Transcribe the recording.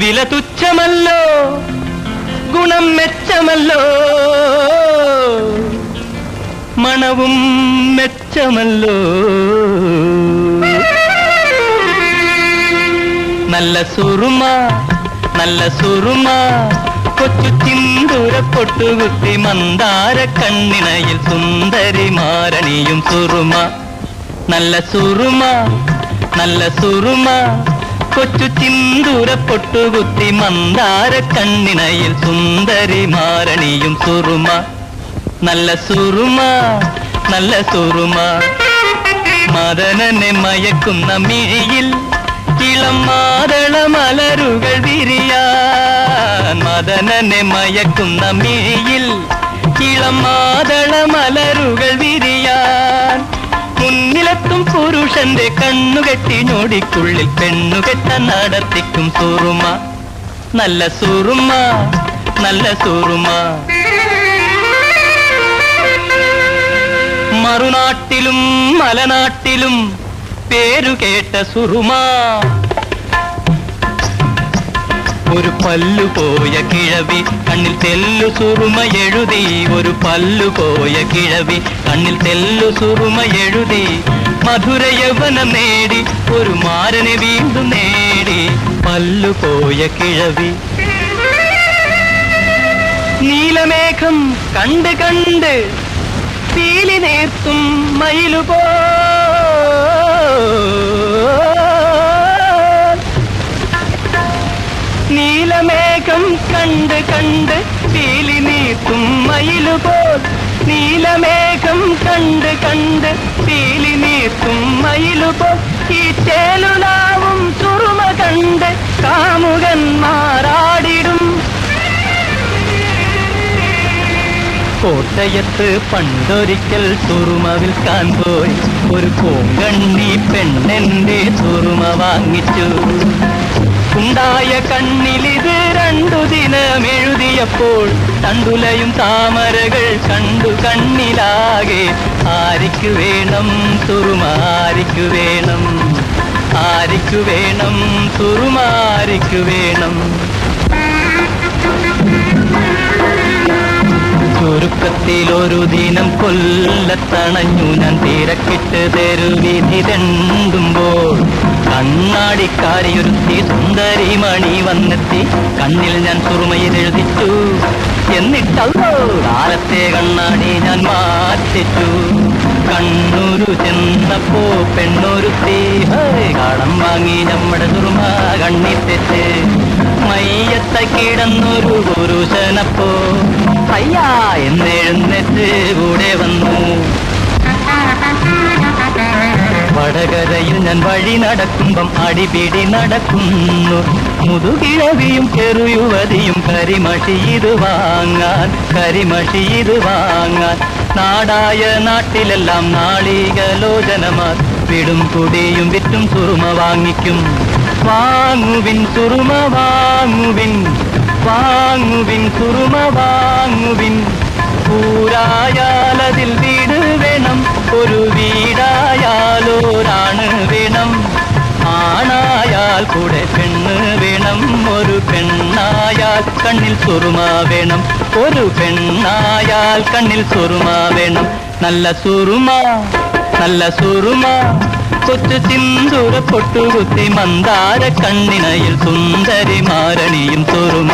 വില തുച്ഛമല്ലോ, ഗുണം മെച്ചമല്ലോ, മണവും മെച്ചമല്ലോ. നല്ല സുറുമ നല്ല സുറുമ, കൊച്ചു ചിന്തൂര പൊട്ടുകുത്തി മന്ദാര കണ്ണിണയിൽ സുന്ദരി മാരണിയും സുറുമ. നല്ല സുറുമ നല്ല സുറുമ, കൊച്ചു ചിന്തൂര പൊട്ടുകുത്തി മന്ദാര കണ്ണിണയിൽ സുന്ദരി മാരണിയും സുറുമ. നല്ല സുറുമ നല്ല സുറുമ, മദനനെ മയക്കുന്ന മിഴിയിൽ ഇളം മാതള മലരുകൾ വിരിയാൻ. മദനനെ മയക്കുന്ന മിഴിയിൽ ഇളം മാതള മലരുകൾ വിരിയാൻ. മുന്നിലെത്തും പുരുഷന്റെ കണ്ണുകെട്ടി ഞൊടിക്കുള്ളിൽ പെണ്ണുകെട്ട നടത്തിക്കും സുറുമ. നല്ല സുറുമ നല്ല സുറുമ. മറുനാട്ടിലും മലനാട്ടിലും പേരുകേട്ട സുറുമ. ഒരു പല്ലുപോയ കിഴവി കണ്ണിൽ തെല്ലു സുറുമ എഴുതി. ഒരു പല്ലുപോയ കിഴവി കണ്ണിൽ തെല്ലു സുറുമ എഴുതി. മധുര യൗവനം നേടി ഒരു മാരനെ വീണ്ടും നേടി. പല്ലുപോയ കിഴവി. നീലമേഘം കണ്ട് കണ്ട് പീലി നേർത്തും മയിലുപോ. നീലമേഘം കണ്ട് കണ്ട് പീലി നീർത്തും മയിലുപോൽ. നീലമേഘം കണ്ട് കണ്ട് പീലി നീർത്തും മയിലുപോൽ. ഈ ചേലുലാവും സുറുമ കണ്ട് കാമുകന്മാരാടിടും. കോട്ടയത്ത് പണ്ടൊരിക്കൽ സുറുമ വിൽക്കാൻ പോയി ഒരു കോങ്കണ്ണി പെണ്ണെന്റെ സുറുമ വാങ്ങിച്ചു. ഉണ്ടായ കണ്ണിലിത് 2 ദിനം എഴുതിയപ്പോൾ തണ്ടുലയും താമരകൾ കണ്ടു കണ്ണിലാകെ. ആരിക്കു വേണം സുറുമ ആരിക്കു വേണം, ആരിക്കു വേണം സുറുമ ആരിക്കു വേണം. ചുരുക്കത്തിലൊരു ദിനം കൊല്ലത്തണഞ്ഞു ഞാൻ തിരക്കിട്ട് തെരുവിധി തെണ്ടുമ്പോൾ കണ്ണാടിക്കാരിയൊരുത്തി സുന്ദരി മണി വന്നെത്തി. കണ്ണിൽ ഞാൻ സുറുമയിലെഴുതിച്ചു. എന്നിട്ടല്ലോ കാലത്തെ കണ്ണാടി ഞാൻ മാറ്റിച്ചു. കണ്ണൂരു ചെന്നപ്പോ പെണ്ണൊരുത്തി കടം വാങ്ങി നമ്മുടെ സുറുമ കണ്ണിത്തെറ്റ്. മയ്യത്ത കിടന്നൊരു പുരുഷനപ്പോ അയ്യാ എന്നെഴുന്നേറ്റ് കൂടെ വന്നു. വടകരയിൽ ഞാൻ വഴി നടക്കുമ്പം അടിപിടി നടക്കുന്നു. മുതുകിഴവിയും ചെറുയുവതിയും കരിമഷി ഇത് വാങ്ങാൻ, കരിമഷി ഇത് വാങ്ങാൻ. നാടായ നാട്ടിലെല്ലാം നാളികലോചനമാർ വിടും കുടിയും വിറ്റും സുറുമ വാങ്ങിക്കും. വാങ്ങുവിൻ സുറുമ വാങ്ങുവിൻ, വാങ്ങുവിൻ സുറുമ വാങ്ങുവിൻ. ഊരായാലതിൽ വീട് വേണം, ഒരു വീടായാലോരാണ് വേണം. ആണായാൽ കൂടെ പെണ്ണ് വേണം, ഒരു പെണ്ണായാൽ കണ്ണിൽ സുറുമ വേണം, ഒരു പെണ്ണായാൽ കണ്ണിൽ സുറുമ വേണം. നല്ല സുറുമ നല്ല സുറുമ, കൊച്ചു സിന്ദൂര പൊട്ടുകുത്തി മന്ദാര കണ്ണിണയിൽ സുന്ദരി മാരണിയും സുറുമ.